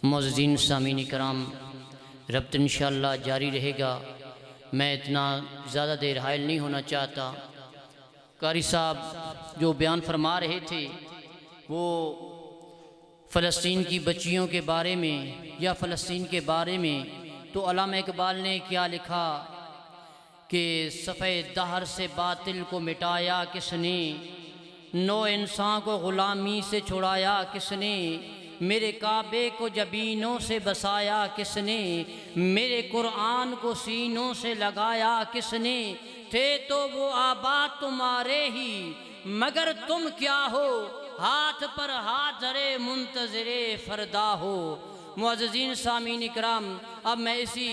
معززین سامعین کرام، ربط انشاءاللہ جاری رہے گا۔ میں اتنا زیادہ دیر حائل نہیں ہونا چاہتا۔ قاری صاحب جو بیان فرما رہے تھے وہ فلسطین کی بچیوں کے بارے میں یا فلسطین کے بارے میں، تو علامہ اقبال نے کیا لکھا کہ صفحہ دہر سے باطل کو مٹایا کس نے، نو انسان کو غلامی سے چھڑایا کس نے، میرے کعبے کو جبینوں سے بسایا کس نے، میرے قرآن کو سینوں سے لگایا کس نے، تھے تو وہ آباد تمہارے ہی مگر تم کیا ہو، ہاتھ پر ہاتھ دھرے منتظر فردا ہو۔ معززین سامعین کرام، اب میں اسی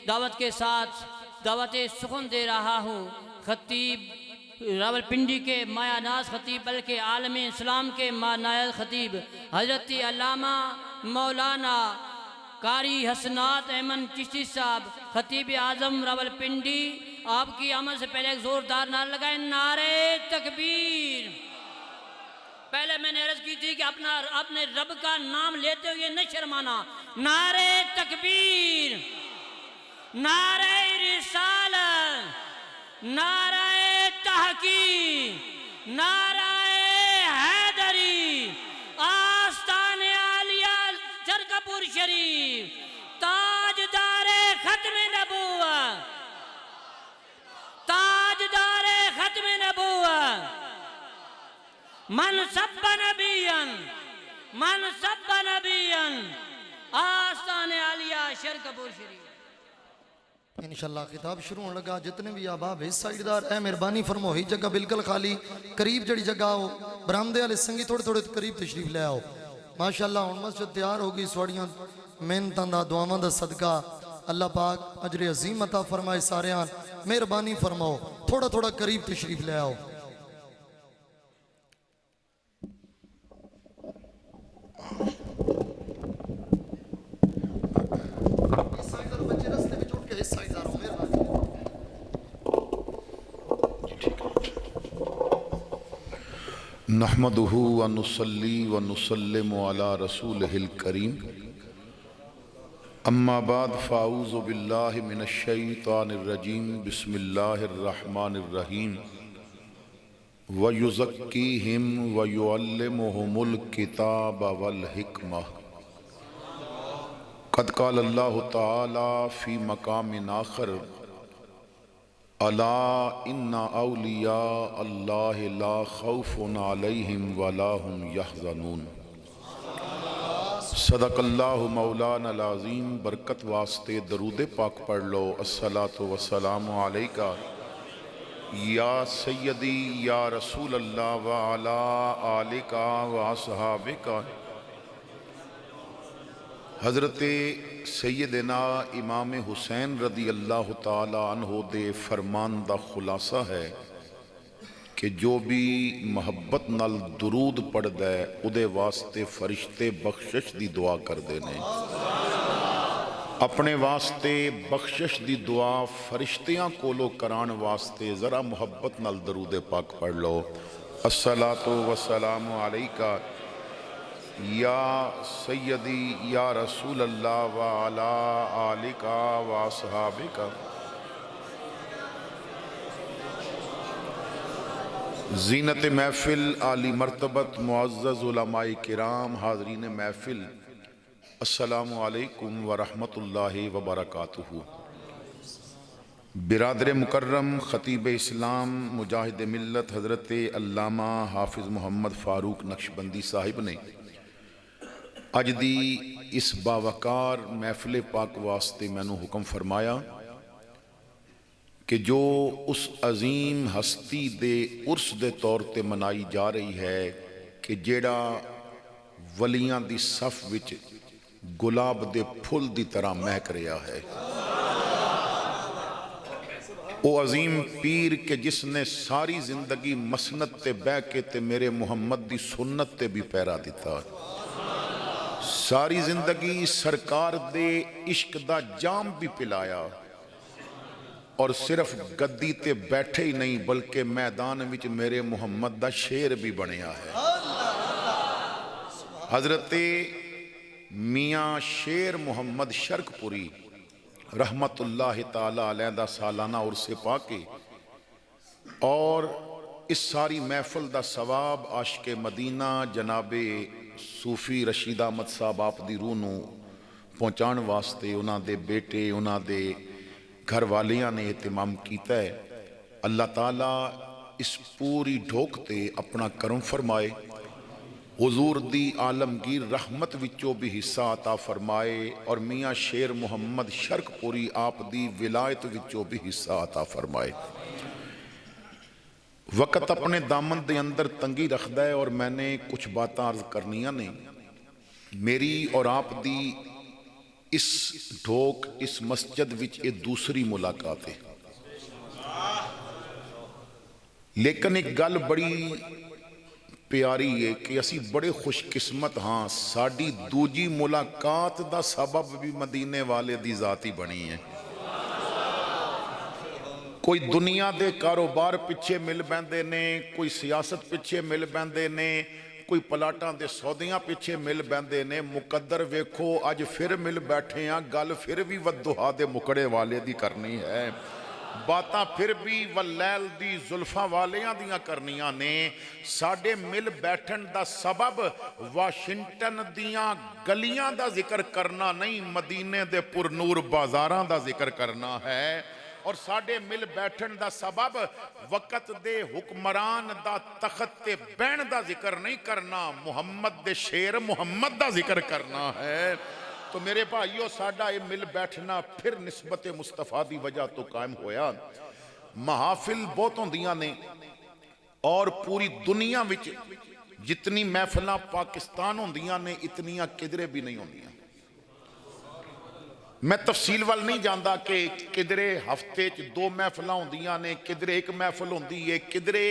دعوت کے ساتھ دعوت سخن دے رہا ہوں۔ خطیب راولپنڈی کے مایہ ناز خطیب بلکہ عالم اسلام کے مایہ ناز خطیب حضرت علامہ مولانا قاری حسنات احمد چشتی صاحب خطیب اعظم راولپنڈی، آپ کی آمد سے پہلے ایک زوردار نعرہ لگائیں، نعرہ تکبیر۔ پہلے میں نے عرض کی تھی کہ اپنے رب کا نام لیتے ہوئے نہ شرمانا۔ نعرہ تکبیر، نعرہ رسالت، نعرہ تحقیق، نعرہ حیدری، آستان عالیہ شرکپور شریف، تاجدار ختم نبوت، تاجدار ختم نبوت، من سب نبیًا، من سب نبیًا، آستان عالیہ شرکپور شریف۔ انشاءاللہ خطاب شروع ہونے لگا۔ جتنے بھی احباب اس سائیڈ دار اے مہربانی فرمو، ہی جگہ بالکل خالی، قریب جڑی جگہ ہو، برامدے والے سنگی تھوڑے تھوڑے قریب تشریف لے آؤ۔ ماشاءاللہ ہن مسجد تیار ہوگی، سواڑیاں محنتاں دا دعاواں دا صدقہ اللہ پاک اجر عظیم عطا فرمائے ساریاں، مہربانی فرماؤ تھوڑا تھوڑا قریب تشریف لے آؤ۔ نحمدہ ونصلی ونسلم علی رسولہ الکریم، اما بعد فاعوذ باللہ من الشیطان الرجیم، بسم اللہ الرحمن الرحیم، وَيُزَكِّيهِمْ وَيُعَلِّمُهُمُ الْكِتَابَ وَالْحِكْمَةَ۔ قد قال اللہ تعالی فی مقام آخر، الا ان اولیاء اللہ لا خوف علیہم ولا هم یحزنون۔ صدق اللہ مولانا العظیم۔ برکت واسطے درود پاک پڑھ لو۔ الصلاۃ والسلام علیکہ یا سیدی یا رسول اللہ وعلا آلکہ واصحابکہ۔ حضرت سیدنا امام حسین رضی اللہ تعالی عنہ دے فرمان دا خلاصہ ہے کہ جو بھی محبت نال درود پڑھ دے ادھے واسطے فرشتے بخشش دی دعا کر دینے۔ اپنے واسطے بخشش دی دعا فرشتیاں کولو کران واسطے ذرا محبت نال درود پاک پڑھ لو۔ الصلاۃ والسلام علیکہ یا سیدی یا رسول اللہ وعلا آلکہ واصحابکہ۔ زینت محفل، عالی مرتبت معزز علماء کرام، حاضرین محفل، السلام علیکم ورحمۃ اللہ وبرکاتہ۔ برادر مکرم خطیب اسلام مجاہد ملت حضرت علامہ حافظ محمد فاروق نقشبندی صاحب نے اج دی اس باوقار محفل پاک واسطے میں نے حکم فرمایا کہ جو اس عظیم ہستی دے عرس دے طور تے منائی جا رہی ہے کہ جیڑا ولیاں دی صف وچ گلاب دے پھل دی طرح مہک رہا ہے، او عظیم پیر کہ جس نے ساری زندگی مسند تے بہ کے تے میرے محمد دی سنت تے بھی پیرا دیتا، ساری زندگی سرکار دے عشق دا جام بھی پلایا، اور صرف گدی تے بیٹھے ہی نہیں بلکہ میدان وچ میرے محمد دا شیر بھی بنیا ہے۔ حضرت میاں شیر محمد شرک پوری رحمت اللہ تعالی علیہ دا سالانہ عرص پاکے اور اس ساری محفل دا ثواب عاشق مدینہ جناب صوفی رشید احمد صاحب آپ دی روح نو پہنچان واسطے انہاں دے بیٹے انہاں دے گھر والیاں نے اہتمام کیتا ہے۔ اللہ تعالیٰ اس پوری ڈھوک تے اپنا کرم فرمائے، حضور دی عالمگیر رحمت وچوں بھی حصہ عطا فرمائے اور میاں شیر محمد شرک پوری آپ دی ولایت وچوں بھی حصہ عطا فرمائے۔ وقت اپنے دامن دے اندر تنگی رکھدا ہے اور میں نے کچھ باتیں عرض کرنیاں نے۔ میری اور آپ دی اس ڈھوک اس مسجد وچ یہ دوسری ملاقات ہے، لیکن ایک گل بڑی پیاری ہے کہ اسی بڑے خوش قسمت ہاں، ساڑی دوجی ملاقات دا سبب بھی مدینے والے دی ذاتی بنی ہے۔ کوئی دنیا دے کاروبار پچھے مل بیندے نے، کوئی سیاست پچھے مل بیندے نے، کوئی پلاٹاں دے سودیاں پچھے مل بیندے نے، مقدر ویکھو اج پھر مل بیٹھے ہیں، گل پھر بھی ودھوہا دے مکڑے والے دی کرنی ہے، باتاں پھر بھی واللیل دی زلفاں والیاں دیاں کرنیاں نے۔ ساڑے مل بیٹھن دا سبب واشنگٹن دیاں گلیاں دا ذکر کرنا نہیں، مدینے دے پر نور بازاراں دا ذکر کرنا ہے، اور ساڑے مل بیٹھن دا سبب وقت دے حکمران دا تخت تے بین دا ذکر نہیں کرنا، محمد دے شیر محمد دا ذکر کرنا ہے۔ تو میرے بھائیو ساڑا یہ مل بیٹھنا پھر نسبت مصطفیٰ دی وجہ تو قائم ہویا۔ محافل بہت ہوندیاں نے اور پوری دنیا وچ جتنی محفلاں پاکستان ہوندیاں نے اتنیاں کدرے بھی نہیں ہوندیاں۔ میں تفصیل وال نہیں جاندا کہ کدرے ہفتے چ 2 محفلاں ہوندیاں نے، کدرے ایک محفل ہوندی ہے، کدرے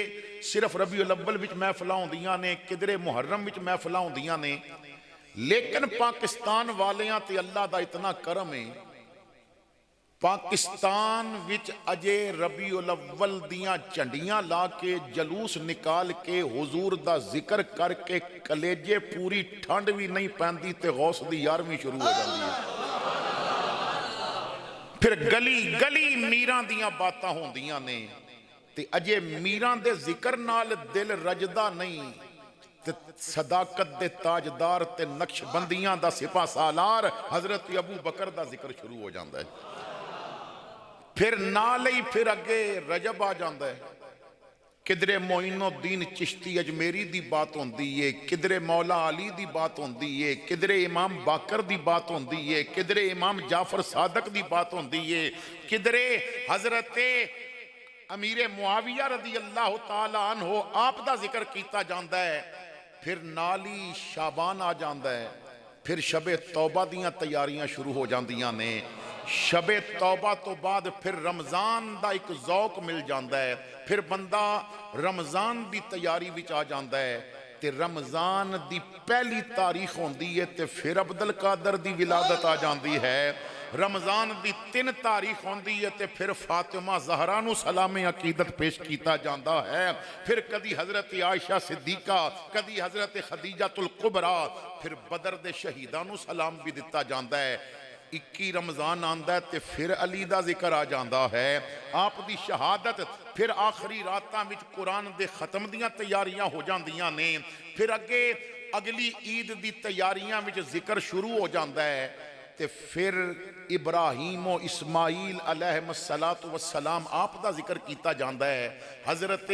صرف ربیع الاول وچ محفلاں ہوندیاں نے، کدرے محرم وچ محفلاں ہوندیاں نے، لیکن پاکستان والیاں تے اللہ دا اتنا کرم ہے، پاکستان وچ اجے ربیع الاول دیاں چنڈیاں لا کے جلوس نکال کے حضور دا ذکر کر کے کلیجے پوری ٹھنڈ بھی نہیں پیندی تے غوث دی 11ویں شروع ہو جاندی ہے۔ پھر گلی گلی میران دیاں باتاں ہوندیاں نے تے اجے میران دے ذکر نال دل رجدہ نہیں تے صداقت دے تاجدار تے نقش بندیاں دا سپاہ سالار حضرت ابو بکر دا ذکر شروع ہو جاندہ ہے۔ پھر نالئی پھر اگے رجب آ جاندہ ہے، کدرے معین الدین چشتی اجمیری دی بات ہوندی ہے، کدرے مولا علی دی بات ہوندی ہے، کدرے امام باقر دی بات ہوندی ہے، کدرے امام جعفر صادق دی بات ہوندی ہے، کدرے حضرت امیر معاویہ رضی اللہ تعالیٰ عنہ آپ دا ذکر کیتا جاندہ ہے۔ پھر نالی شابان آ جاندہ ہے، پھر شب توبہ دیاں تیاریاں شروع ہو جاندیاں نے، شب توبہ تو بعد پھر رمضان دا ایک ذوق مل جاندہ ہے، پھر بندہ رمضان دی تیاری وچ آ جاندہ ہے، تے رمضان دی پہلی تاریخ ہوندی ہے تے پھر عبدالقادر دی ولادت آ جاندی ہے، رمضان دی 3 تاریخ ہوندی ہے تے پھر فاطمہ زہرا نو سلام عقیدت پیش کیتا جاندہ ہے، پھر کدی حضرت عائشہ صدیقہ، کدی حضرت خدیجہ الکبریٰ، پھر بدر دے شہیدانو سلام بھی دیتا جاندہ ہے۔ 21 رمضان آندہ ہے تے پھر علی دا ذکر آ جاندہ ہے، آپ دی شہادت، پھر آخری راتاں وچ قرآن دے ختم دیاں تیاریاں ہو جاندیاں نے، پھر اگے اگلی عید دی تیاریاں وچ ذکر شروع ہو جاندہ ہے، تے پھر ابراہیم و اسماعیل علیہ السلام آپ دا ذکر کیتا جاندہ ہے، حضرت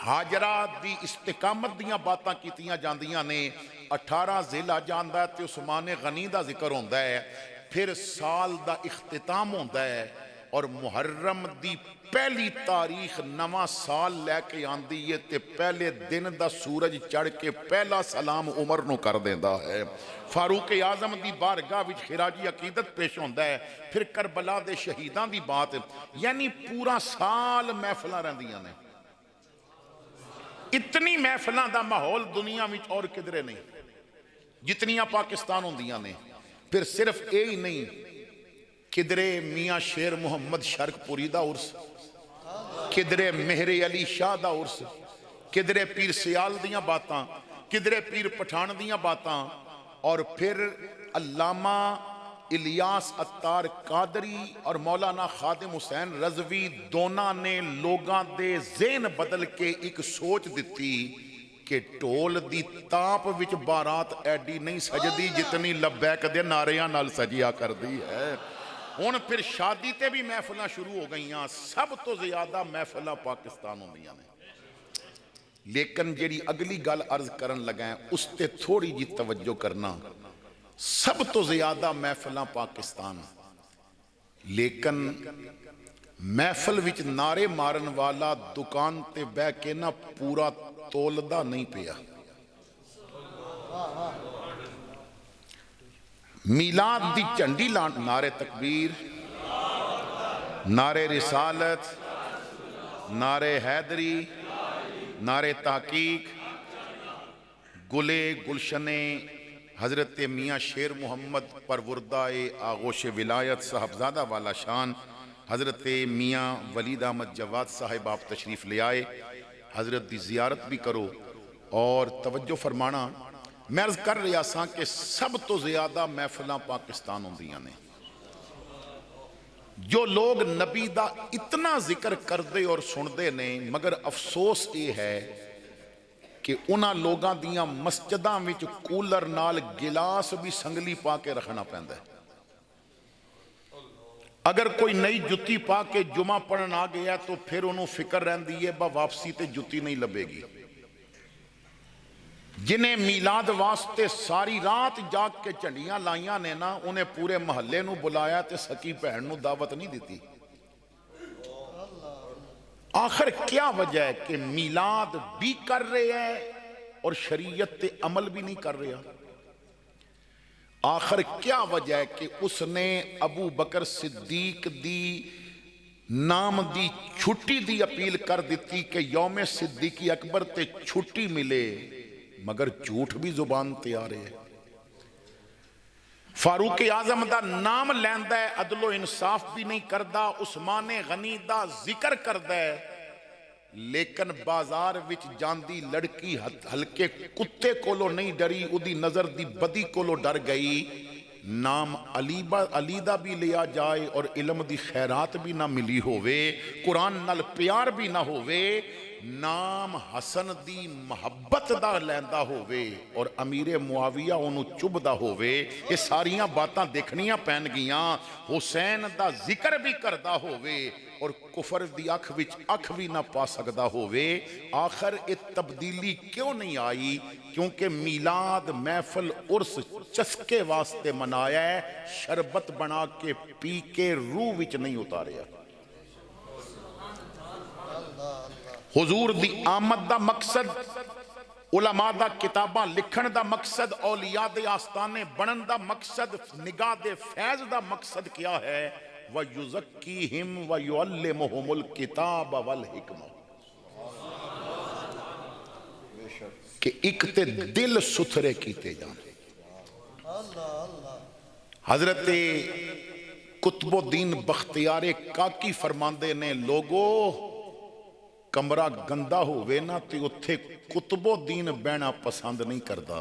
حاجرہ دی استقامت دیاں باتاں کیتیاں جاندیاں نے، 18 ذیل آ جاندہ ہے تے عثمان غنی دا ذکر ہوندہ ہے، پھر سال دا اختتام ہوندہ ہے، اور محرم دی پہلی تاریخ نواں سال لے کے آندی ہے تے پہلے دن دا سورج چڑھ کے پہلا سلام عمر نو کر دیندہ ہے، فاروق اعظم دی بارگاہ وچ خراجی عقیدت پیش ہوندہ ہے، پھر کربلا دے شہیدان دی بات، یعنی پورا سال محفلاں رہندیاں نے۔ اتنی محفلاں دا ماحول دنیا وچ اور کدرے نہیں جتنیاں پاکستان ہوندیاں نے۔ پھر صرف یہی نہیں، کدرے میاں شیر محمد شرک پوری دا عرس، کدرے مہر علی شاہ دا عرس، کدرے پیر سیال دیاں باتاں، کدرے پیر پٹھان دیاں باتاں، اور پھر علامہ الیاس اتار قادری اور مولانا خادم حسین رضوی دونوں نے لوگاں دے ذہن بدل کے ایک سوچ دیتی کہ ٹول دی تاپ وچ بارات ایڈی نہیں سجدی جتنی لبیک دے ناریاں نال سجیا کر دی ہے. ہن پھر شادی تے بھی محفلاں شروع ہو گئیاں. سب تو زیادہ محفلاں پاکستان ہوندیاں نے. لیکن جیڑی اگلی گل عرض کرن لگا ہے اس تے تھوڑی جی توجہ کرنا. سب تو زیادہ محفلاں پاکستان, لیکن محفل وچ نعرے مارن والا دکان تے بہ کے نہ پورا تولدا نہیں پیا. میلاد دی جھنڈی لان نعرے تکبیر, نعرے رسالت, نعرے حیدری, نعرے تحقیق, گلے گلشنے حضرت میاں شیر محمد پروردہ آغوش ولایت صاحبزادہ والا شان حضرت میاں ولید احمد جواد صاحب آپ تشریف لے آئے. حضرت دی زیارت بھی کرو اور توجہ فرمانا. میں عرض کر رہا سا کہ سب تو زیادہ محفلاں پاکستان ہوندیاں نے. جو لوگ نبی دا اتنا ذکر کردے اور سندے نے, مگر افسوس یہ ہے کہ انہاں لوگاں دیاں مسجداں وچ کولر نال گلاس بھی سنگلی پا کے رکھنا پیندا ہے. اگر کوئی نئی جتی پا کے جمعہ پڑھن آ گیا تو پھر انہوں فکر رہندی ہے با واپسی تے جتی نہیں لبے گی. جنہیں میلاد واسطے ساری رات جاگ کے جھنڈیاں لائیاں نے نا, انہیں پورے محلے نو بلایا تے سکی بہن نو دعوت نہیں دیتی. آخر کیا وجہ ہے کہ میلاد بھی کر رہے ہیں اور شریعت تے عمل بھی نہیں کر رہا؟ آخر کیا وجہ ہے کہ اس نے ابو بکر صدیق دی نام دی چھٹی دی اپیل کر دیتی کہ یوم صدیقی اکبر تے چھٹی ملے, مگر جھوٹ بھی زبان تے آ رہے ہیں. فاروق اعظم دا نام لیندہ ہے, عدل و انصاف بھی نہیں کردہ. عثمان غنی دا ذکر کردہ ہے, لیکن بازار وچ جاندی لڑکی ہلکے کتے کولو نہیں ڈری, ادھی نظر دی بدی کولو ڈر گئی. نام علی دا بھی لیا جائے اور علم دی خیرات بھی نہ ملی ہووے, قرآن نال پیار بھی نہ ہووے, نام حسن دی محبت دا لیندہ ہووے اور امیر معاویہ انہوں چبدہ ہووے. یہ ساریاں باتاں دیکھنیاں پین گیاں. حسین دا ذکر بھی کردہ ہووے اور کفر دی اکھ وچ اکھ بھی نہ پا سکدہ ہووے. آخر یہ تبدیلی کیوں نہیں آئی؟ کیونکہ میلاد محفل عرس چسکے واسطے منایا ہے, شربت بنا کے پی کے روح وچ نہیں اتاریا. حضور دی آمد دا مقصد, علماء دا کتاباں لکھن دا مقصد, اولیاء دے آستانے بنن دا مقصد, نگاہ دے فیض دا مقصد کیا ہے؟ وَيُزَكِّيهِمْ وَيُعَلِّمُهُمُ الْكِتَابَ وَالْحِكْمَةَ, کہ ایک تے دل ستھرے کیتے جان. حضرت قطب الدین بختیار کاکی فرماندے نے, لوگو کمرہ گندہ ہوئے نا تے اتھے قطب الدین بہنا پسند نہیں کردہ,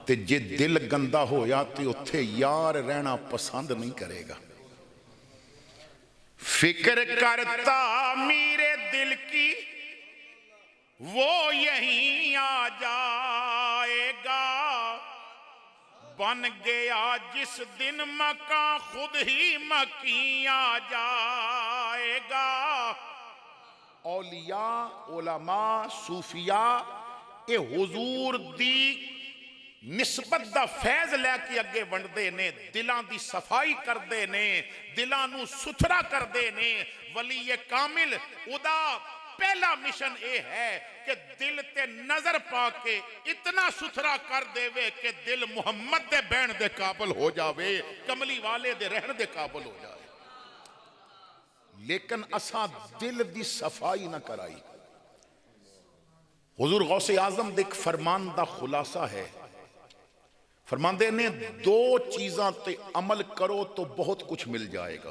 تے جے دل گندہ ہویا تے اتھے یار رہنا پسند نہیں کرے گا. فکر کرتا میرے دل کی وہ یہیں آ جائے گا, بن گیا جس دن مکان خود ہی مکین آ جائے گا. اولیاء, علماء, صوفیاء اے حضور دی نسبت دا فیض لے کے اگے ونڈدے نے, دلان دی صفائی کردے نے, دلانو ستھرا کردے نے. ولی کامل ادا پہلا مشن اے ہے کہ دل تے نظر پا کے اتنا ستھرا کر دے وے کہ دل محمد دے بین دے قابل ہو جاوے, کملی والے دے رہن دے قابل ہو جائے. لیکن اساں دل دی صفائی نہ کرائی. حضور غوث اعظم دیکھ فرمان دا خلاصہ ہے, فرماندے نے دو چیزاں تے عمل کرو تو بہت کچھ مل جائے گا.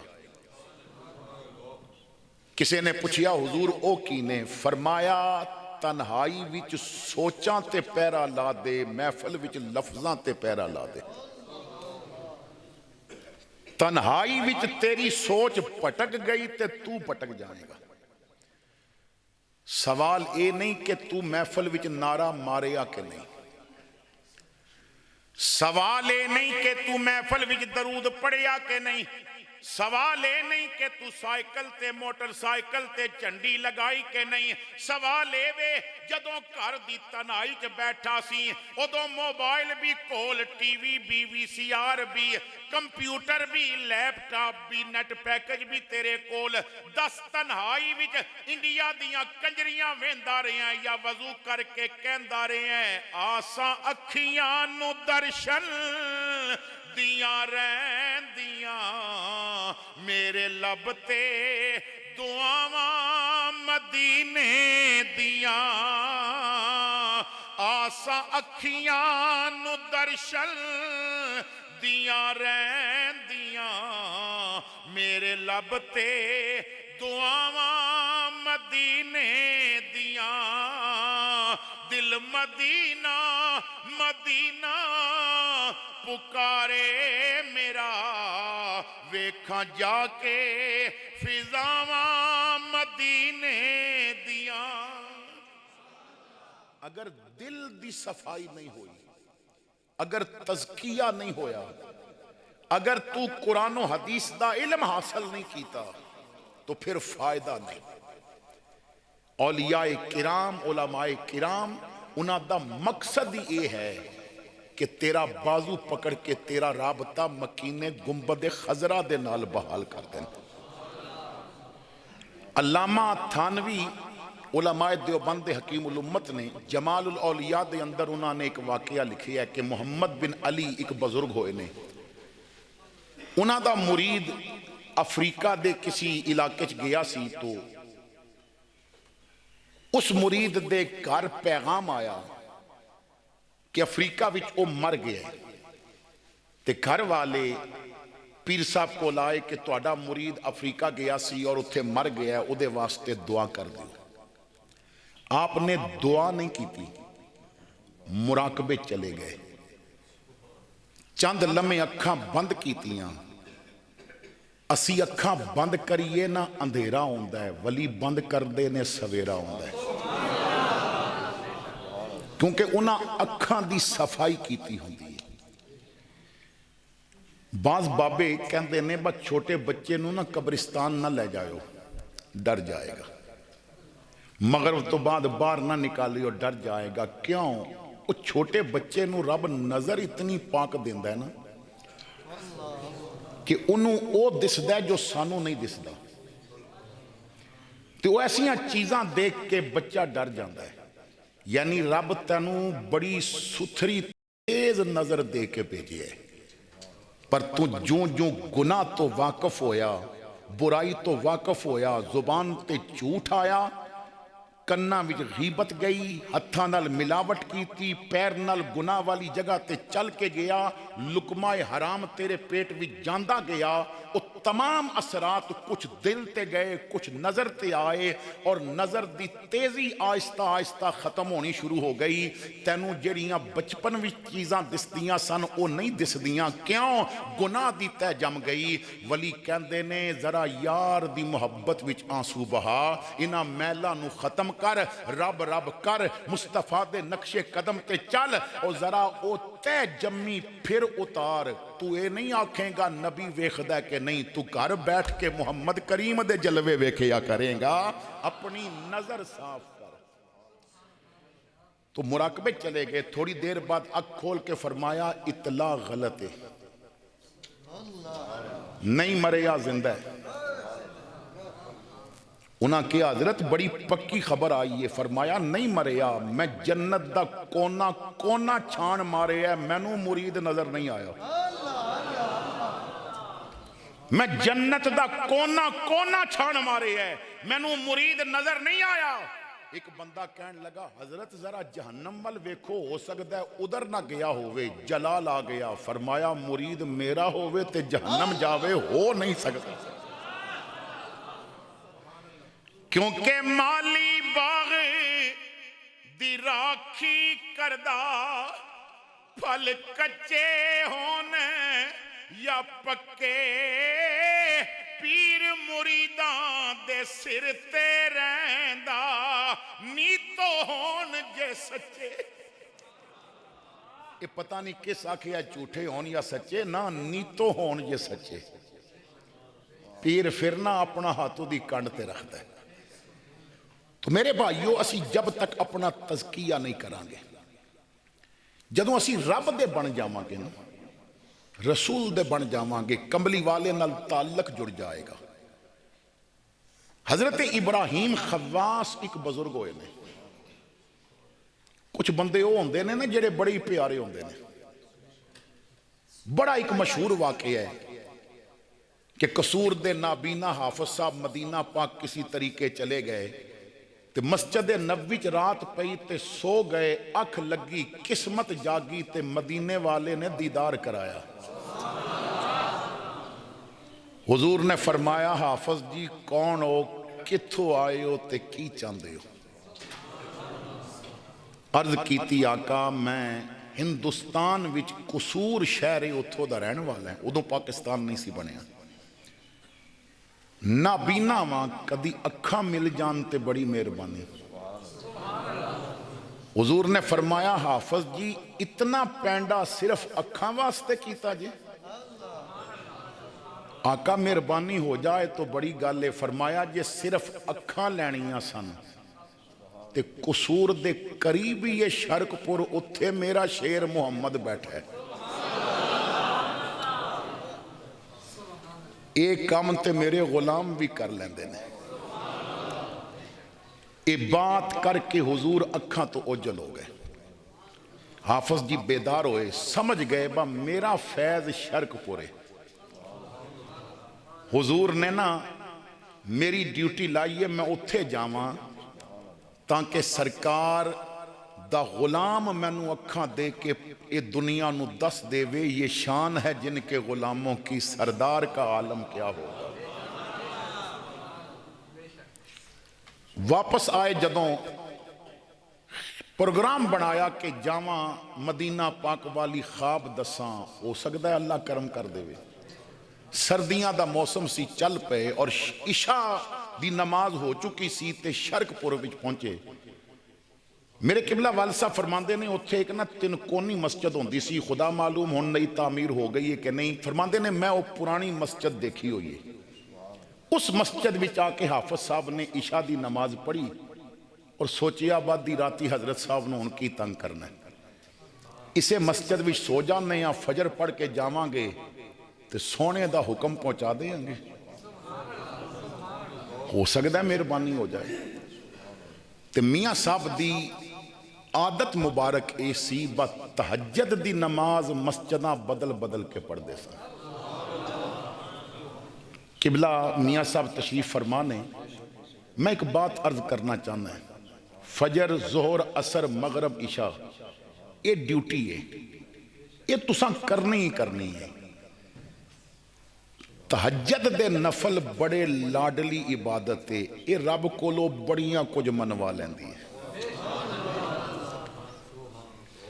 کسی نے پوچھیا حضور او کی نے؟ فرمایا تنہائی وچ سوچاں تے پیرا لا دے، محفل وچ لفظاں تے پیرا لا دے۔ تنہائی وچ تیری سوچ پٹک گئی تے تو پٹک جائے گا۔ سوال اے نہیں کہ تو محفل وچ نعرہ ماریا کہ نہیں، سوال اے نہیں کہ تو محفل وچ درود پڑھیا کہ نہیں، سوال اے نہیں کہ تو سائیکل تے موٹر سائیکل تے جھنڈی لگائی کہ نہیں، سوال اے وے جدوں گھر دی تنہائی چ بیٹھا سی ادوں موبائل بھی کول، ٹی وی بھی، وی سی آر بھی، کمپیوٹر بھی، لیپ ٹاپ بھی، نیٹ پیکج بھی تیرے کول، دس تنہائی وچ انڈیا دیاں کنجریاں ویندا رہے ہیں یا وضو کر کے کہندا رہے ہیں آساں اکھیاں نو درشن دیاں رہندیاں، میرے لب تے دعاواں مدینے دیاں، آساں اکھیاں نو درشن دیاں رہندیاں، میرے لب تے دعاواں مدینے دیاں، دل مدینہ مدینہ پکارے میرا، ویکھاں جا کے فضاواں مدینے دیاں۔ اگر دل دی صفائی نہیں ہوئی، اگر تزکیہ نہیں ہویا، اگر تو قرآن و حدیث دا علم حاصل نہیں کیتا تو پھر فائدہ نہیں۔ اولیاء کرام، علماء کرام، انہاں دا مقصد ہی یہ ہے کہ تیرا بازو پکڑ کے تیرا رابطہ مکینے گنبد خضرا دے نال بحال کر دیں۔ علامہ تھانوی علماء دیوبند حکیم الامت نے جمال الاولیاء دے اندر انہوں نے ایک واقعہ لکھی ہے کہ محمد بن علی ایک بزرگ ہوئے نے، انہوں دا مرید افریقہ دے کسی علاقے چ گیا سی تو اس مرید دے گھر پیغام آیا کہ افریقہ وچ او مر گیا، تے گھر والے پیر صاحب کو لائے کہ تہاڈا مرید افریقہ گیا سی اور اتھے مر گیا ہے، او دے واسطے دعا کر دی۔ آپ نے دعا نہیں کی تھی، مراقبے چلے گئے، چند لمحے اکھاں بند کیتیاں۔ اسی اکھاں بند کریے نہ اندھیرا ہوندا ہے، ولی بند کر دے نے سویرا ہوندا ہے، کیونکہ انہاں اکھاں دی صفائی کیتی ہوندی ہے۔ بعض بابے کہندے نے بس چھوٹے بچے نو نہ قبرستان نہ لے جائیو، ڈر جائے گا، مغرب تو بعد باہر نہ نکالیو، ڈر جائے گا۔ کیوں؟ وہ چھوٹے بچے نو رب نظر اتنی پاک دیندا ہے نا کہ انہوں او دسدا ہے جو سانو نہیں دسدا، تو ایسیاں چیزاں دیکھ کے بچہ ڈر جاندا ہے۔ یعنی رب تینو بڑی ستھری تیز نظر دے کے بھیجی ہے، پر تو جوں جوں گناہ تو واقف ہویا، برائی تو واقف ہویا، زبان تے جھوٹ آیا، کناں وچ غیبت گئی، ہتھاں نال ملاوٹ کیتی، پیر نال گناہ والی جگہ تے چل کے گیا، لقمہ حرام تیرے پیٹ وچ جاندا گیا، وہ تمام اثرات کچھ دل تے گئے، کچھ نظر تے آئے، اور نظر دی تیزی آہستہ آہستہ ختم ہونی شروع ہو گئی۔ تینوں جڑیاں بچپن وچ چیزاں دسدیاں سن او نہیں دسدیاں، کیوں؟ گناہ دی تہ جم گئی۔ ولی کہندے نے ذرا یار دی محبت وچ آنسو بہا، انہاں میلاں نو ختم کر، رب رب کر، مصطفیٰ دے نقش قدم تے چل، اور ذرا او تے جمی پھر اتار۔ تو اے نہیں آکھیں گا نبی ویکھدا ہے کہ نہیں، تو گھر بیٹھ کے محمد کریم دے جلوے ویکھیا کریں گا، اپنی نظر صاف کر۔ تو مراقبے چلے گئے، تھوڑی دیر بعد اکھ کھول کے فرمایا اطلاع غلط ہے، نہیں مرے یا زندہ ہے۔ انہاں کہ حضرت بڑی پکی خبر آئی ہے، فرمایا نہیں مریا، میں جنت دا کونا کونا چھان مارے ہے، مینوں مرید نظر نہیں آیا، میں جنت دا کونا کونا چھان مارے ہے، مینوں مرید نظر نہیں آیا۔ ایک بندہ کہنے لگا حضرت ذرا جہنم وال ویکھو، ہو سکتا ہے ادھر نہ گیا ہوئے، جلال آ گیا۔ فرمایا مرید میرا ہوئے تے جہنم جاوے، ہو نہیں سکتا، کیونکہ مالی باغ دی راکھی کردہ پھل کچے ہونے یا پکے پیر مریداں دے سر تے رہندا نیتو ہون جے سچے یہ پتہ نہیں کس آکھیا جھوٹے ہون یا سچے نہ نیتو ہون جے سچے پیر پھرنا اپنا ہاتھوں دی کنڈ تے رکھتا ہے تو میرے بھائیو اسی جب تک اپنا تزکیہ نہیں کرانگے جدوں اسی رب دے بن جاواں گے نا رسول دے بن جاواں گے کمبلی والے نال تعلق جڑ جائے گا حضرت ابراہیم خواص ایک بزرگ ہوئے نے کچھ بندے وہ ہوندے نے نا جڑے بڑے پیارے ہوندے نے بڑا ایک مشہور واقعہ ہے کہ قصور دے نابینا حافظ صاحب مدینہ پاک کسی طریقے چلے گئے تے مسجد نبوی چ رات پئی تے سو گئے اکھ لگی قسمت جاگی تے مدینے والے نے دیدار کرایا حضور نے فرمایا حافظ جی کون ہو کتھوں آئے ہو تے کی چاندے ہو عرض کیتی آقا میں ہندوستان وچ قصور شہر اتھوں دا رہن والا ہے ادوں پاکستان نہیں سی بنیا نابینا ماں کدی اکھاں مل جان تے بڑی مہربانی حضور نے فرمایا حافظ جی اتنا پینڈا صرف اکھاں واسطے کیتا جی آقا مہربانی ہو جائے تو بڑی گالے فرمایا جے صرف اکھاں لینیاں سن تے قصور دے قریبی یہ شرک پور اتھے میرا شیر محمد بیٹھا ہے ایک کام تے میرے غلام بھی کر لیندے نے اے بات کر کے حضور اکھاں تو اوجل ہو گئے حافظ جی بیدار ہوئے سمجھ گئے با میرا فیض شرک پورے حضور نے نا میری ڈیوٹی لائیے میں اتھے جاواں تاکہ سرکار دا غلام میں نو اکھاں دے کے اے دنیا نو دس دے وے یہ شان ہے جن کے غلاموں کی سردار کا عالم کیا ہوگا واپس آئے جدوں پروگرام بنایا کہ جاواں مدینہ پاک والی خواب دساں ہو سکتا ہے اللہ کرم کر دے وے سردیاں دا موسم سی چل پے اور عشاء دی نماز ہو چکی سی تے شرک پور وچ پہنچے میرے قبلہ والد صاحب فرماندے نے اتھے ایک نا تین کونی مسجد ہوندی سی خدا معلوم ہون نئی تعمیر ہو گئی ہے کہ نہیں فرماندے نے میں وہ پرانی مسجد دیکھی ہوئی ہے اس مسجد وچ آ کے حافظ صاحب نے عشاء دی نماز پڑھی اور سوچیا بعد دی راتی حضرت صاحب نے ان کی تنگ کرنا ہے اسے مسجد وچ سو جانے یا فجر پڑھ کے جاواں گے تے سونے دا حکم پہنچا دیں گے ہو سکتا ہے مہربانی ہو جائے تے میاں صاحب دی عادت مبارک ایسی با تہجد دی نماز مسجداں بدل بدل کے پڑھ دے سن قبلہ میاں صاحب تشریف فرمانے میں ایک بات عرض کرنا چاہنا ہے فجر ظہر عصر مغرب عشاء یہ ڈیوٹی ہے یہ تساں کرنی ہی کرنی ہے تہجد دے نفل بڑے لاڈلی عبادت ہے یہ رب کولو بڑیاں کچھ منوا لیندی ہے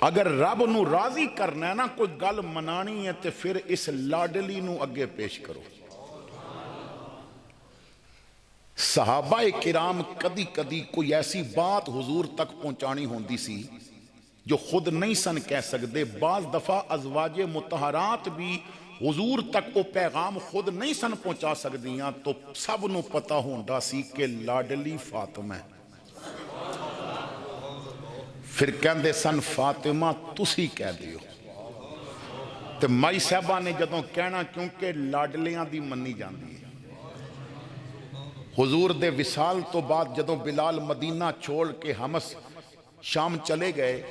اگر رب نو راضی کرنا ہے نا کوئی گل منانی ہے تے پھر اس لاڈلی نو اگے پیش کرو صحابہ کرام کدی کدی کوئی ایسی بات حضور تک پہنچانی ہوندی سی جو خود نہیں سن کہہ سکتے بعض دفعہ ازواج مطہرات بھی حضور تک وہ پیغام خود نہیں سن پہنچا سکدیاں تو سب نو پتہ ہوندا سی کہ لاڈلی فاطمہ ہے پھر کہندے سن فاطمہ تسی کہہ دیو تے مائی صاحبہ نے جدوں کہنا کیونکہ لاڈلیاں دی منی جاندی ہے حضور دے وصال تو بعد جدوں بلال مدینہ چھوڑ کے حمص شام چلے گئے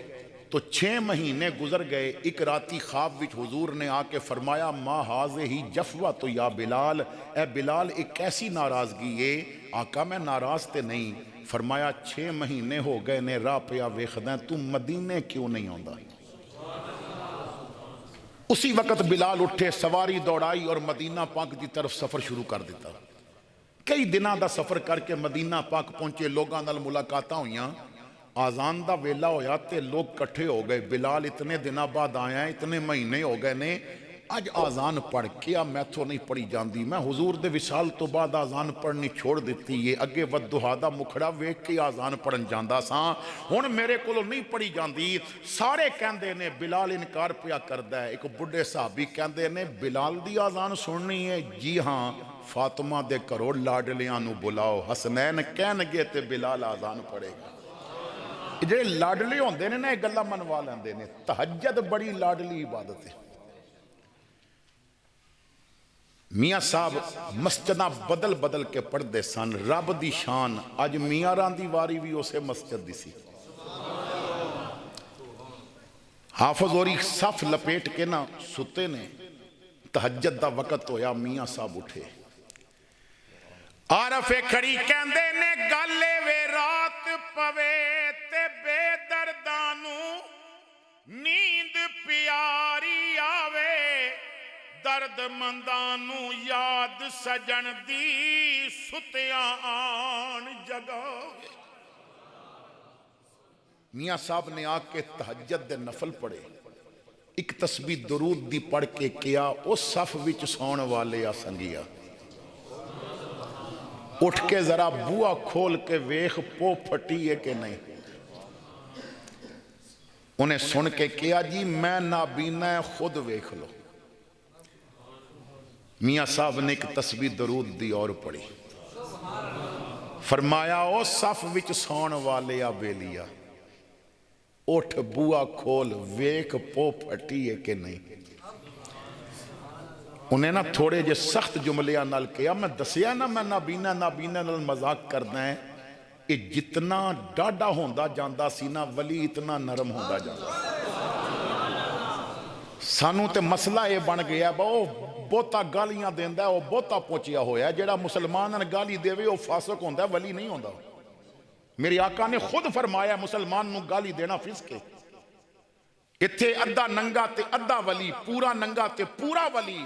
تو 6 مہینے گزر گئے ایک راتی خواب وچ حضور نے آ کے فرمایا ما حاضے ہی جفوہ تو یا بلال اے بلال ایک کیسی ناراضگی ہے آقا میں ناراض تے نہیں فرمایا 6 مہینے ہو گئے نے راہ پیا ویکھداں تو مدینے کیوں نہیں ہوندا اسی وقت بلال اٹھے سواری دوڑائی اور مدینہ پاک دی طرف سفر شروع کر دیتا کئی دنوں دا سفر کر کے مدینہ پاک پہنچے لوگاں نال ملاقاتاں ہوئیاں آزان دا ویلا ہویا تے لوگ کٹھے ہو گئے، بلال اتنے دنوں بعد آیا ہے، اتنے مہینے ہو گئے نے، اج آزان پڑھ کے میں تو نہیں پڑھی جاندی، میں حضور دے وصال تو بعد آزان پڑھنی چھوڑ دیتی ہے، اگے ودھوہا دا مکھڑا ویکھ کے آزان پڑھن جاندا ساں، ہن میرے کولوں نہیں پڑھی جاندی۔ سارے کہندے نے بلال انکار پیا کردا ہے، ایک بڈھے صحابی کہندے نے بلال دی آزان سننی ہے؟ جی ہاں، فاطمہ دے گھروں لاڈلیاں نو بلاؤ، حسنین کہن گے تے بلال آزان پڑھے گا۔ جڑے لاڈلے ہوندے نے نا یہ گلاں منوا لیندے نے، تہجد بڑی لاڈلی عبادت ہے۔ میاں صاحب مسجداں بدل بدل کے پڑھدے سن، رب دی شان، اج میاں ران دی واری بھی اسے مسجد دی سی۔ حافظ ہوری صف لپیٹ کے نا ستے نے، تہجد دا وقت ہویا، میاں صاحب اٹھے، عارف کھڑی کہندے نے گالے وے رات پوے تے بے دردانو نیند پیاری آوے، درد مندانو یاد سجن دی ستیاں آن جگاوے۔ میاں صاحب نے آ کے تہجد دے نفل پڑھے، ایک تسبیح درود دی پڑھ کے کیا، اس صف وچ سون والے آ سنگیا، اٹھ کے ذرا بوا کھول کے ویخ پو پھٹی ہے کہ نہیں؟ انہیں سن کے کیا جی میں نابینا ہے، خود ویخ لو۔ میاں صاحب نے ایک تسبیح درود دی اور پڑھی، فرمایا او صف وچ سون والے آ بیلیا، اٹھ بوا کھول ویخ پو پھٹی ہے کہ نہیں؟ انہیں نا تھوڑے جے سخت جملیاں نال کیا، میں دسیا نا میں نابینا نال مذاق کرنا ہے، یہ جتنا ڈاڈا ہوندا جاندا سی نا ولی اتنا نرم ہوندا جاندا۔ سانو تے مسئلہ یہ بن گیا بہتا گالیاں دیندا ہے، وہ بہتا پوچیا ہویا ہے، جیڑا مسلمان گالی دے وہ فاسق ہوندا ہے، ولی نہیں ہوندا۔ میری آقا نے خود فرمایا مسلمان نو گالی دینا فسق ہے۔ اتھے ادھا ننگا تے ادھا ولی، پورا ننگا تے پورا ولی۔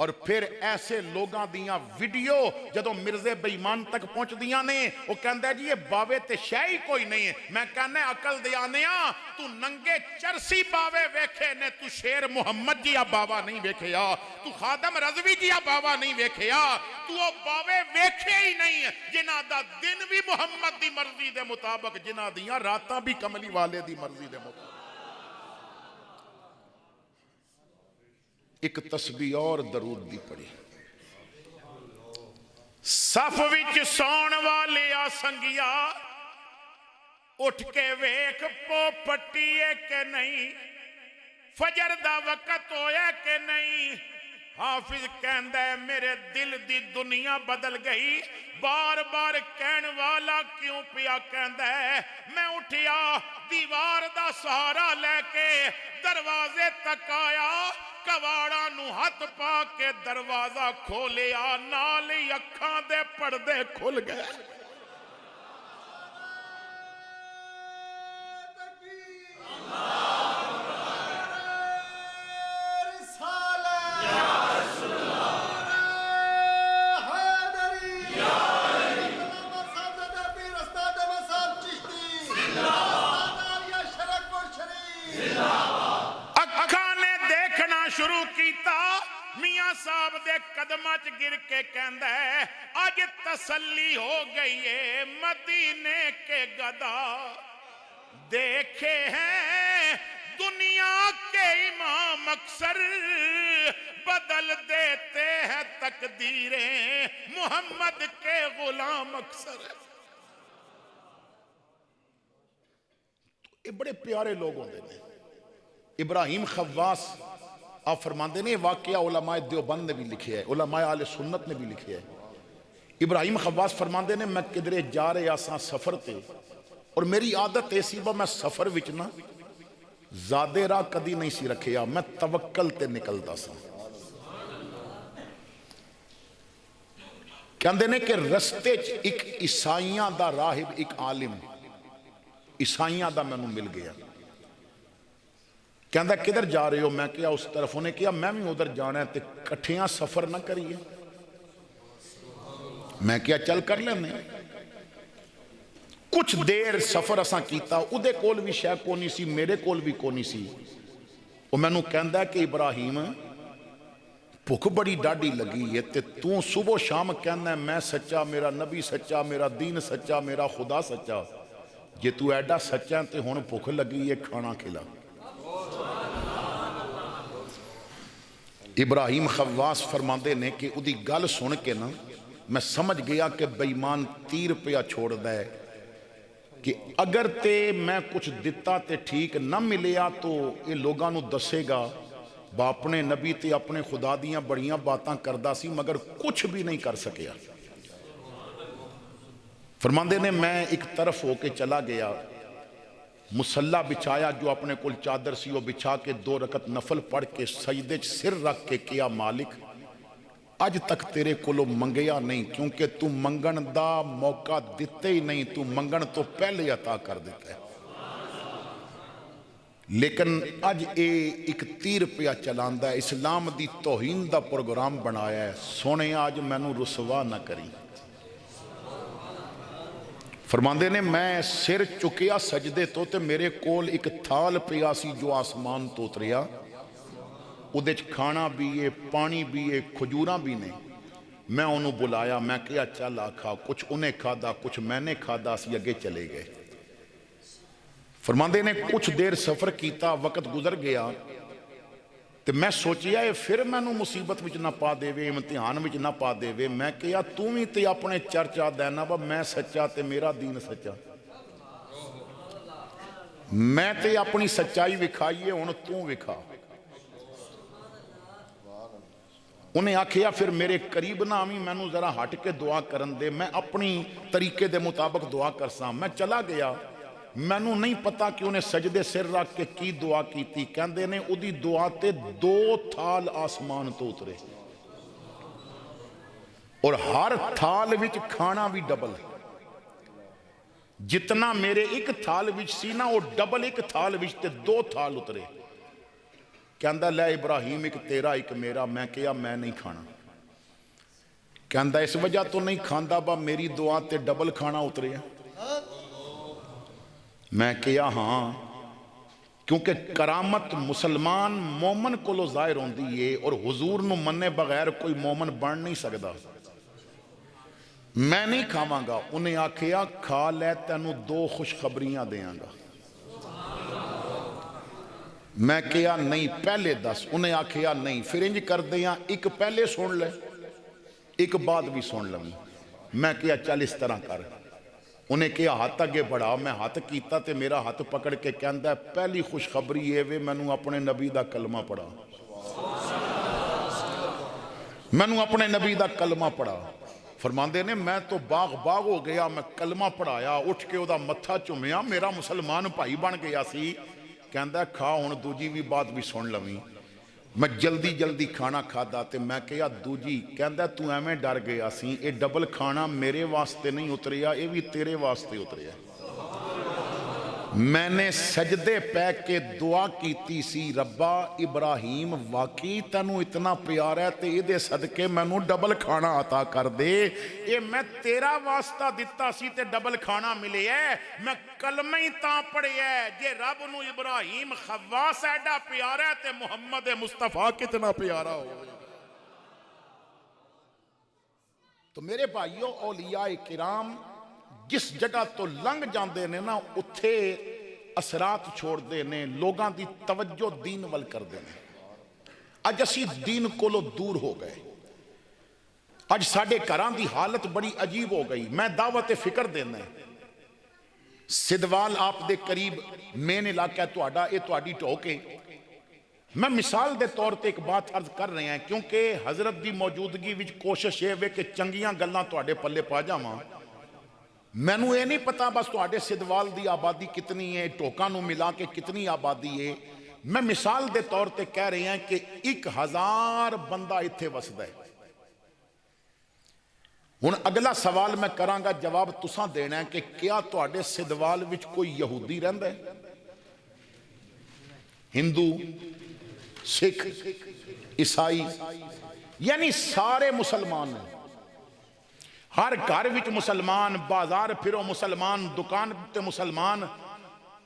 اور پھر ایسے لوگاں دیاں ویڈیو جدوں مرزے بے ایمان تک پہنچ دیاں نے، وہ کہندہ ہے جی یہ باوے تے شاہی کوئی نہیں ہے۔ میں کہنے عقل دیانیاں، تو ننگے چرسی باوے ویکھے نے، تو شیر محمد جیا باوا نہیں ویکھیا، تو خادم رضوی جیا باوا نہیں ویکھیا، تو وہ باوے ویکھے ہی نہیں ہے جنہ دا دن بھی محمد دی مرضی دے مطابق، جنہ دیاں راتاں بھی کملی والے دی مرضی دے مطابق۔ ایک تسبیح اور درود دی پڑھی، صف وچ سون والے آ سنگیا، اٹھ کے ویکھ پو پٹی ہے کہ نہیں، فجر دا وقت ہویا کہ نہیں۔ حافظ کہندہ ہے میرے دل دی دنیا بدل گئی، بار بار کہن والا کیوں پیا کہندہ ہے۔ میں اٹھیا دیوار دا سہارا لے کے دروازے تک آیا، کواڑا نو ہاتھ پا کے دروازہ کھولیا، نالی اکھاں دے پردے کھل گئے۔ شروع کیتا، میاں صاحب دے قدمات گر کے کہندہ ہے آج تسلی ہو گئی ہے، مدینے کے گدا دیکھے ہیں دنیا کے امام اکثر، بدل دیتے ہیں تقدیریں محمد کے غلام اکثر۔ یہ بڑے پیارے لوگ ہوتے ہیں۔ ابراہیم خواص آپ فرماندے نے واقعہ علماء دیوبند نے بھی لکھے ہے، علماء اہل سنت نے بھی لکھے ہے۔ ابراہیم خواص فرماندے نے میں کدھرے جا رہے آساں سفر تے، اور میری عادت ایسی با میں سفر وچنا زیادہ راہ کدی نہیں سی رکھیا، میں توکل تے نکلتا سا۔ کہندے نے کہ رستے ایک عیسائیاں دا راہب، ایک عالم عیسائیاں دا میں نے مل گیا۔ کہندہ کدھر جا رہے ہو؟ میں کیا اس طرف، انہیں کیا میں بھی ادھر جانا ہے، تے کٹھیاں سفر نہ کریے۔ میں کیا چل کر لینے۔ کچھ دیر سفر اساں کیتا، اودے کول بھی شے کونی سی، میرے کول بھی کونی سی. وہ مینوں کہندا کہ ابراہیم بھوک بڑی ڈاڈی لگی ہے تے تو صبح شام کہنا ہے میں سچا، میرا نبی سچا، میرا دین سچا، میرا خدا سچا. جے تو ایڈا سچا ہے تے ہن بھوک لگی ہے، کھانا کھلا. ابراہیم خواص فرماندے نے کہ اودی گل سن کے نا میں سمجھ گیا کہ بے ایمان تیر پیا چھوڑ دے کہ اگر تے میں کچھ دتا تے ٹھیک نہ ملیا تو یہ لوگاں نو دسے گا با اپنے نبی تے اپنے خدا دیاں بڑیاں باتاں کردہ سی مگر کچھ بھی نہیں کر سکیا. فرماندے نے میں ایک طرف ہو کے چلا گیا، مسلح بچھایا، جو اپنے کل چادر سی وہ بچھا کے 2 رکعت نفل پڑھ کے سجدے سر رکھ کے کیا مالک اج تک تیرے کولو منگیا نہیں، کیونکہ تو منگن دا موقع دیتے ہی نہیں، تو منگن تو پہلے عطا کر دیتا ہے. لیکن اج ایک تیر پیا چلاندہ ہے، اسلام دی توہین دا پروگرام بنایا ہے. سونے آج مینوں رسوا نہ کری. فرماندے نے میں سر چکیا سجدے تو تے میرے کول ایک تھال پیا سی جو آسمان تو اتریا، اودے چ کھانا بھی ہے، پانی بھی ہے، کھجوراں بھی نے. میں انہوں بلایا، میں کیا چل آکھا، کچھ انہیں کھادا کچھ میں نے کھادا، سی اگے چلے گئے. فرماندے نے کچھ دیر سفر کیتا، وقت گزر گیا تے میں سوچیا ہے پھر میں نو مصیبت وچ نہ پا دے وے، امتحان وچ نہ پا دے وے. میں کیا تو ہی تے اپنے چرچا دینا با میں سچا تے میرا دین سچا، میں تے اپنی سچائی وکھائیے ہن تو وکھا. انہیں آکھیا پھر میرے قریب نہ آمی، میں نو ذرا ہٹ کے دعا کرن دے، میں اپنی طریقے دے مطابق دعا کرساں. میں چلا گیا، میں نو نہیں پتا کہ انہیں سجدے سر رکھ کے کی دعا کیتی. کہندے نے اودی دعا تے 2 تھال آسمان تو اترے اور ہر تھال وچ کھانا بھی ڈبل، جتنا میرے ایک تھال وچ سی نا وہ ڈبل ایک تھال وچ تے 2 تھال اترے. کہندہ لے ابراہیم ایک تیرا ایک میرا. میں کہا میں نہیں کھانا. کہندہ اس وجہ تو نہیں کھاندہ با میری دعا تے ڈبل کھانا اترے ہیں. میں کہا ہاں، کیونکہ کرامت مسلمان مومن کو لو ظاہر ہوں دیئے اور حضور نو مننے بغیر کوئی مومن بن نہیں سکدا. میں نہیں کھاواں گا. انہیں آکھیا کھا لے تینو 2 خوشخبریاں دیاں گا. میں کہا نہیں پہلے دس. انہیں آکھیا نہیں. پھر انج کر دیاں ایک پہلے سن لے ایک بعد بھی سن لوں. میں کہا چل اس طرح کر. انہیں کہا ہاتھ اگے بڑھا. میں ہاتھ کیتا تے میرا ہاتھ پکڑ کے کہندہ ہے پہلی خوشخبری یہ وے میں اپنے نبی دا کلمہ پڑھا، میں اپنے نبی دا کلمہ پڑھا. فرماندے نے میں تو باغ ہو گیا. میں کلمہ پڑھایا، اٹھ کے او دا متھا چومیا، میرا مسلمان بھائی بن گیا سی. کہندہ ہے کھا ہن دوجی بھی بات بھی سن لویں. میں جلدی کھانا کھادا تے میں کہا دوجی. کہندہ تو ایویں ڈر گیا سی، اے ڈبل کھانا میرے واسطے نہیں اتریا، اے بھی تیرے واسطے اتریا. میں نے سجدے پہ کے دعا کیتی سی ربا ابراہیم واقعی تینوں اتنا پیار ہے تے یہ دے صدقے میں نو ڈبل کھانا عطا کر دے. اے میں تیرا واسطہ دیتا سی تے ڈبل کھانا ملے ہے. میں کلمہ ہی تاں پڑھے ہے جے رب نو ابراہیم خواص ایڈا پیار ہے تے محمد مصطفیٰ کتنا پیارا ہو. تو میرے بھائیو اولیاء کرام جس جگہ تو لنگ جاندے نے نا اتھے اثرات چھوڑ دے نے، لوگاں دی توجہ دین ول کر دے نے. اج اسی دین کولو دور ہو گئے. اج ساڑھے گھراں دی حالت بڑی عجیب ہو گئی. میں دعوت فکر دینا ہے. سدوال آپ دے قریب مین علاقہ تہاڈا اے تہاڈی ٹوکے. میں مثال دے طور تے ایک بات عرض کر رہے ہیں کیونکہ حضرت دی موجودگی وچ کوشش ہے کہ چنگیاں گلاں تہاڈے پلے پا جاواں. میں نو یہ نہیں پتا بس تہاڈے سدوال دی آبادی کتنی ہے، ٹوکاں نو ملا کے کتنی آبادی ہے. میں مثال دے طور تے کہہ رہے ہیں کہ 1000 بندہ اتھے وسدا ہے. ہن اگلا سوال میں کراں گا، جواب تساں دینا ہے کہ کیا تہاڈے سدوال وچ کوئی یہودی رہندا ہے؟ ہندو، سکھ، عیسائی، یعنی سارے مسلمان ہیں. ہر گھر وچ مسلمان، بازار پھرو مسلمان، دکان تے مسلمان،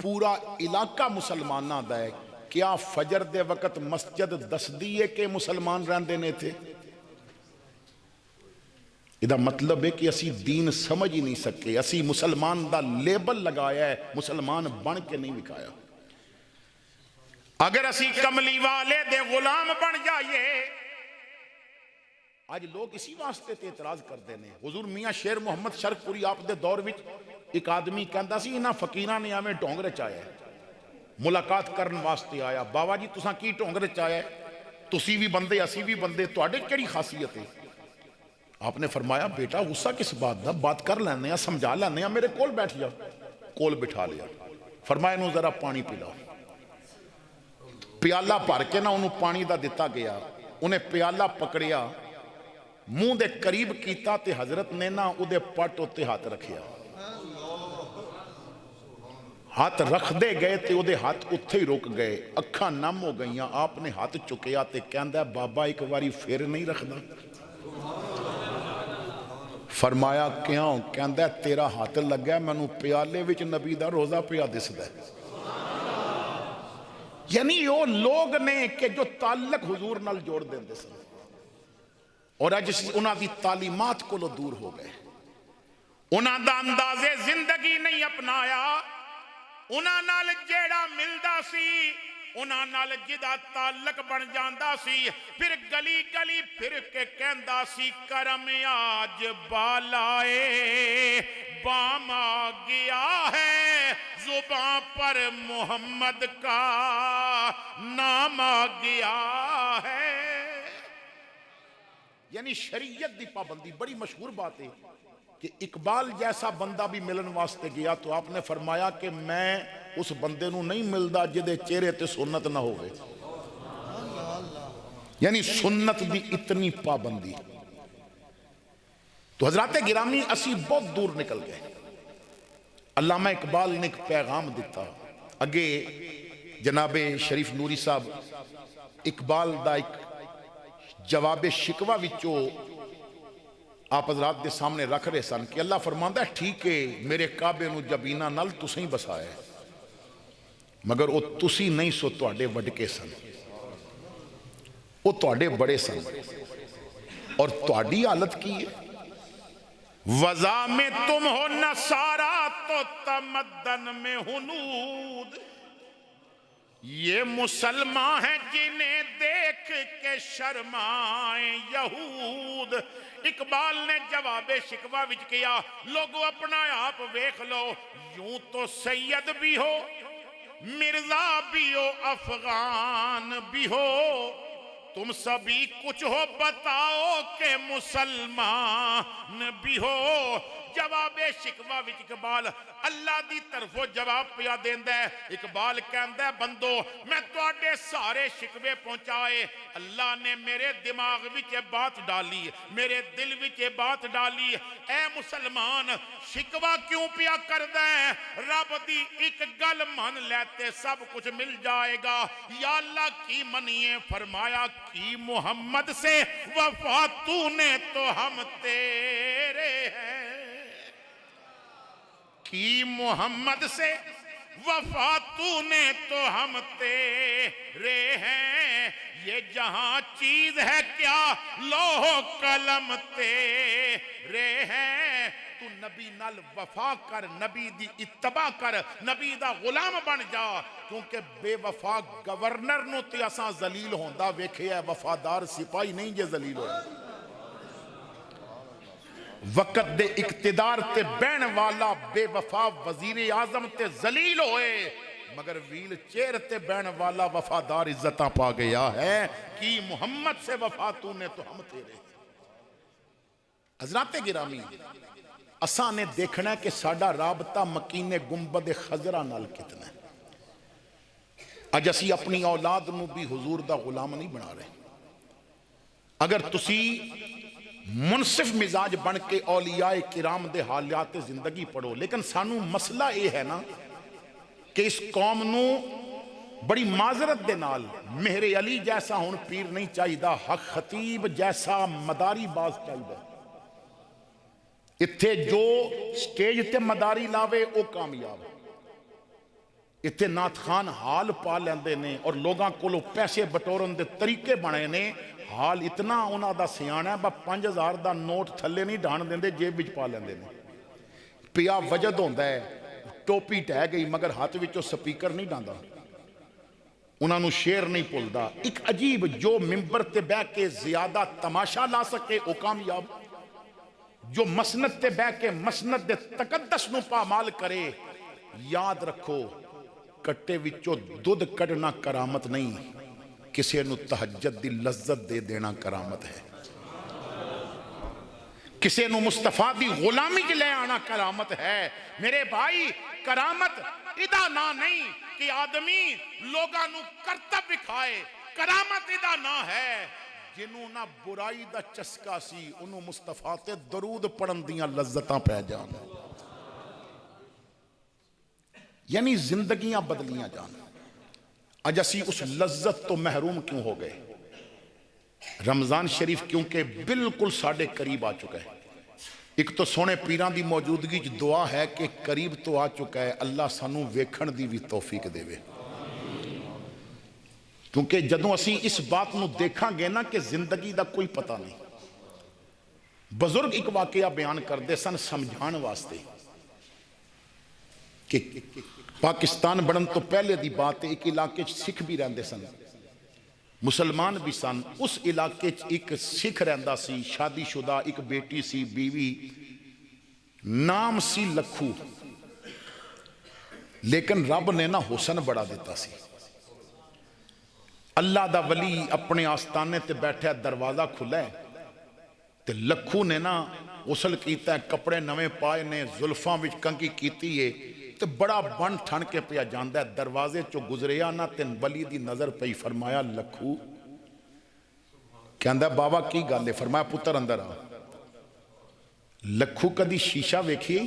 پورا علاقہ مسلماناں دا ہے۔ کیا فجر دے وقت مسجد دسدی ہے کہ مسلمان رہندے نے تھے؟ یہ مطلب ہے کہ اسی دین سمجھ ہی نہیں سکے، اسی مسلمان دا لیبل لگایا ہے، مسلمان بن کے نہیں وکھایا۔ اگر اسی کملی والے دے غلام بن جائیے، آج لوگ اسی واسطے تے اعتراض کرتے ہیں۔ حضور میاں شیر محمد شرک پوری آپ دے دور وچ ایک آدمی کہندا سی انہاں فقیراں نے آویں ڈونگرے چایا ہے، ملاقات کرن واسطے آیا۔ بابا جی تساں کی ڈونگرے چایا ہے؟ تسی بھی بندے اسی بھی بندے، تواڈے کیڑی خاصیت ہے؟ آپ نے فرمایا بیٹا غصہ کس بات دا، بات کر لینے ہیں، سمجھا لینے ہیں، میرے کول بیٹھ جا۔ کول بٹھا لیا، فرمایا انہوں ذرا پانی پلاؤ۔ پیالہ بھر کے نہ انہوں پانی دا دتا گیا، انہیں پیالہ پکڑیا، منہ دے قریب کیتا تے حضرت نے نہ اودے پٹ اتے ہاتھ رکھیا۔ ہاتھ رکھ دے گئے تے اودے ہاتھ اتھے ہی رک گئے، اکھاں نم ہو گئیاں۔ آپ نے ہاتھ چکیا تے کہندا ہے بابا ایک واری پھر نہیں رکھدا؟ فرمایا کیوں؟ کہندا ہے تیرا ہاتھ لگا ہے مینوں پیالے وچ نبی دا روزہ پیا دسدا ہے۔ یعنی وہ لوگ نے کہ جو تعلق حضور نال جوڑ دیندے سن، اور اج انہاں دی تعلیمات کو لو دور ہو گئے، انہاں دا انداز زندگی نہیں اپنایا، انہاں نال جیڑا ملدا سی، انہاں نال جدا تعلق بن جاندا سی، پھر گلی گلی پھر کے کہندا سی کرم آج بالائے بام آ گیا ہے، زباں پر محمد کا نام آ گیا ہے۔ یعنی شریعت دی پابندی بڑی مشہور بات ہے کہ اقبال جیسا بندہ بھی ملن واسطے گیا تو آپ نے فرمایا کہ میں اس بندے نو نہیں ملدا جدے چہرے تے سنت نہ ہوئے۔ یعنی سنت دی اتنی پابندی۔ تو حضرات گرامی اسی بہت دور نکل گئے۔ علامہ اقبال نے ایک پیغام دیتا، اگے جناب شریف نوری صاحب اقبال دا ایک جواب شکوہ وچو آپ حضرات دے سامنے رکھ رہے سن کہ اللہ فرماندا ہے ٹھیک ہے میرے کعبے نو جبینہ نال تسیں بسایا ہے، مگر وہ تسی نہیں سو تواڈے وڈکے سن، وہ تواڈے بڑے سن، اور تواڈی حالت کی ہے؟ وضع میں تم ہو نصارا تو تمدن میں ہنود، یہ مسلمان ہیں جنہیں دیکھ کے شرمائیں یہود۔ اقبال نے جواب شکوہ وچ کیا لوگو اپنا آپ ویکھ لو، یوں تو سید بھی ہو، مرزا بھی ہو، افغان بھی ہو، تم سبھی کچھ ہو بتاؤ کہ مسلمان بھی ہو۔ جواب شکوہ وچ اقبال اللہ دی طرفوں جواب پیا دیندا ہے۔ اقبال کہندا ہے بندو میں تواڈے سارے شکوے پہنچائے، اللہ نے میرے دماغ وچ بات ڈالی، میرے دل وچ بات ڈالی، اے مسلمان شکوہ کیوں پیا کردا ہے؟ رب دی ایک گل من لیتے سب کچھ مل جائے گا۔ یا اللہ کی منیے؟ فرمایا کی محمد سے وفا تو نے تو ہم تیرے ہیں، کی محمد سے وفا تو نے تو ہم تیرے ہیں، یہ جہاں چیز ہے کیا لوح قلم تیرے ہیں۔ تو نبی نال وفا کر، نبی دی اتباع کر، نبی دا غلام بن جا، کیونکہ بے وفا گورنر نو تے اساں ذلیل ہوندا ویکھیا ہے، وفادار سپاہی نہیں جے ذلیل ہوئے۔ وقت دے اقتدار تے بین والا بے وفا وزیر اعظم تے ذلیل ہوئے، مگر ویل چیر تے بین والا وفادار عزتاں پا گیا ہے، کی محمد سے وفا تو نے تو ہم تیرے۔ حضرات گرامی اساں نے دیکھنا ہے کہ ساڈا رابطہ مکین گنبد خضرا نال کتنا ہے۔ اج اسی اپنی اولاد نو بھی حضور دا غلام نہیں بنا رہے۔ اگر تسی منصف مزاج بن کے اولیاء کرام دے حالات زندگی پڑھو، لیکن سانو مسئلہ یہ ہے نا کہ اس قوم نو بڑی معذرت دے نال مہر علی جیسا ہون پیر نہیں چاہیے، حق خطیب جیسا مداری باز چاہیے۔ اتھے جو سٹیج تے مداری لاوے او کامیاب، اتھے نات خان حال پا لیندے نے اور لوگاں کولو پیسے بٹورن دے طریقے بنے نے، حال اتنا انہاں دا سیاح ہے، 5000 دا نوٹ تھلے نہیں ڈھان دیندے، جیب وچ پا لیندے نے، پیا وجد ہوندا ہے، ٹوپی ٹہ گئی مگر ہاتھ وچوں سپیکر نہیں ڈاندا، انہاں نو شیر نہیں پلدا، ایک عجیب جو ممبر تے بہ کے زیادہ تماشا لا سکے او کامیاب، جو مسند تے بہ کے مسند دے تقدس نو پامال کرے، یاد رکھو کٹے وچوں دودھ کڈنا کرامت نہیں، کسے نو تہجد دی لذت دے دینا کرامت ہے، کسے نو مصطفیٰ دی غلامی کے لے آنا کرامت ہے۔ میرے بھائی کرامت ادا نہ نہیں کہ آدمی لوگاں نو کرتب بکھائے، کرامت ادا نہ ہے جنہوں نہ برائی دا چسکا سی انہوں مصطفیٰ تے درود پڑھن دیاں لذتاں پہ جان، یعنی زندگیاں بدلیاں جان۔ اج اسی اس لذت تو محروم کیوں ہو گئے؟ رمضان شریف کیونکہ بالکل ساڑھے قریب آ چکا ہے، ایک تو سونے پیران دی موجودگی دعا ہے کہ قریب تو آ چکا ہے، اللہ سانو ویکھن دی بھی توفیق دے وے، کیونکہ جدوں اسی اس بات نو دیکھاں گے نا کہ زندگی دا کوئی پتہ نہیں۔ بزرگ ایک واقعہ بیان کر دے سن سمجھان واسطے کہ پاکستان بڑھن تو پہلے دی بات ہے، ایک علاقے سکھ بھی رہندے سن، مسلمان بھی سن، اس علاقے ایک سکھ رہندا سی، شادی شدہ، ایک بیٹی سی، بیوی، نام سی لکھو، لیکن رب نے نا حسن بڑا دیتا سی۔ اللہ دا ولی اپنے آستانے تے بیٹھے دروازہ کھلا ہے تے لکھو نے نا غسل کیتا ہے، کپڑے نویں پائے نے، زلفاں وچ کنگھی کیتی ہے تے بڑا بن ٹھن کے پیا جاندا ہے، دروازے چو گزریا نا تے ولی دی نظر پئی، فرمایا لکھو، کہندا بابا کی گل ہے؟ فرمایا پتر اندر آ۔ لکھو کدی شیشہ ویکھی؟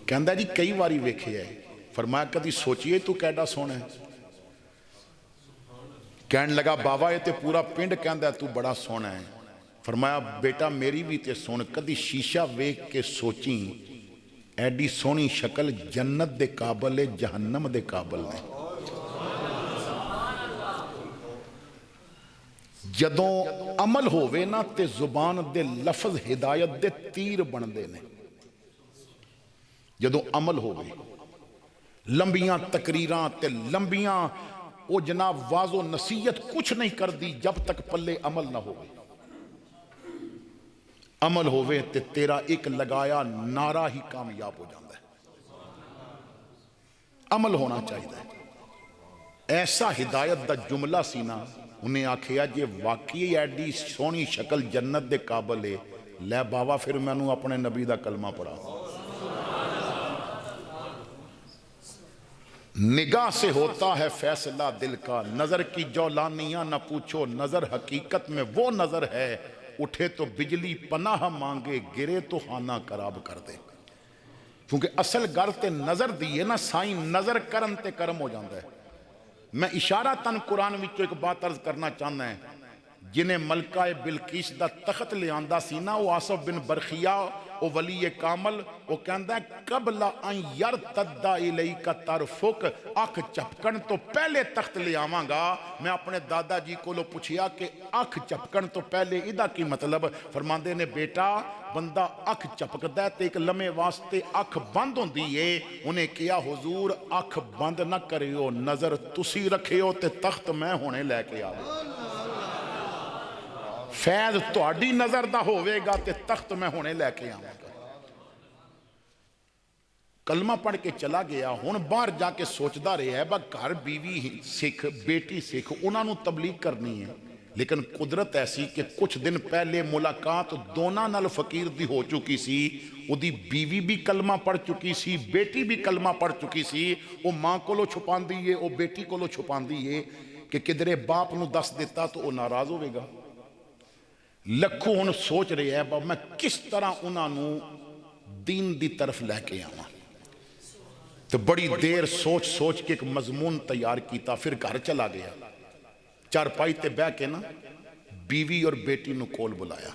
کہندا جی کئی واری ویکھے ہے۔ فرمایا کدی سوچیے تو کیڈا سونا ہے؟ کہنے لگا بابا یہ تے پورا پنڈ کہندا ہے تو بڑا سونا ہے۔ فرمایا بیٹا میری بھی تے سون، کدی شیشہ ویکھ کے سوچیں ایڈی سونی شکل جنت دے قابل ہے جہنم دے قابل ہے۔ جدوں عمل ہووے نا تے زبان دے لفظ ہدایت دے تیر بن دے نے، جدوں عمل ہووے لمبیاں تقریراں تے لمبیاں وہ جناب واضح و نصیحت کچھ نہیں کر دی جب تک پلے عمل نہ ہووے، عمل ہووے تے تیرا ایک لگایا نعرہ ہی کامیاب ہو جاندہ ہے۔ عمل ہونا چاہیے۔ ایسا ہدایت دا جملہ سینا انہیں آکھیا جے واقعی ایڈی سونی شکل جنت دے قابل ہے، لے بابا پھر میں نو اپنے نبی دا کلمہ پڑھا۔ نگاہ سے ہوتا ہے فیصلہ دل کا، نظر کی جولانیاں نہ پوچھو، نظر حقیقت میں وہ نظر ہے، اٹھے تو بجلی پناہ مانگے، گرے تو خانہ خراب کر دے۔ کیونکہ اصل گر تے نظر دیئے نا سائیں، نظر کرن تے کرم ہو جاندہ ہے۔ میں اشارہ تن قرآن وچوں ایک بات عرض کرنا چاہنا ہے، جنہیں ملکہ بلقیس دا تخت لے آندہ سینا، وہ آصف بن برخیہ، وہ ولی کامل، وہ کہندہ ہے قبل ان یرتد الیک طرفک، آنکھ چپکن تو پہلے تخت لے آواں گا۔ میں اپنے دادا جی کو لو پوچھیا کہ آنکھ چپکن تو پہلے ادھا کی مطلب؟ فرماندے نے بیٹا بندہ آنکھ چپکدا ہے تے ایک لمحے واسطے آنکھ بند ہوندی ہے، انہیں کیا حضور آنکھ بند نہ کریو، نظر تسی رکھیو تے تخت میں ہونے لے کے آواں۔ فیض تہاڈی نظر دا ہوئے گا تے تخت میں ہونے لے کے آواں گا۔ کلمہ پڑھ کے چلا گیا، ہن باہر جا کے سوچدا رہے ہے با گھر بیوی سکھ، بیٹی سکھ، انہاں نو تبلیغ کرنی ہے، لیکن قدرت ایسی کہ کچھ دن پہلے ملاقات دونوں نال فقیر دی ہو چکی سی، او دی بیوی بھی کلمہ پڑھ چکی سی، بیٹی بھی کلمہ پڑھ چکی سی، او ماں کو لو چھپان دیئے، او بیٹی کو لو چھپان دیئے کہ کدرے باپ نو دس دیتا تو او ناراض ہوئے گا۔ لکھوں ہن سوچ رہے ہیں میں کس طرح انہاں نو دین دی طرف لے کے آواں، تو بڑی دیر سوچ سوچ کے ایک مضمون تیار کیتا، پھر گھر چلا گیا، چارپائی تے بہ کے نا بیوی اور بیٹی نو کول بلایا،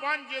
5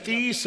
30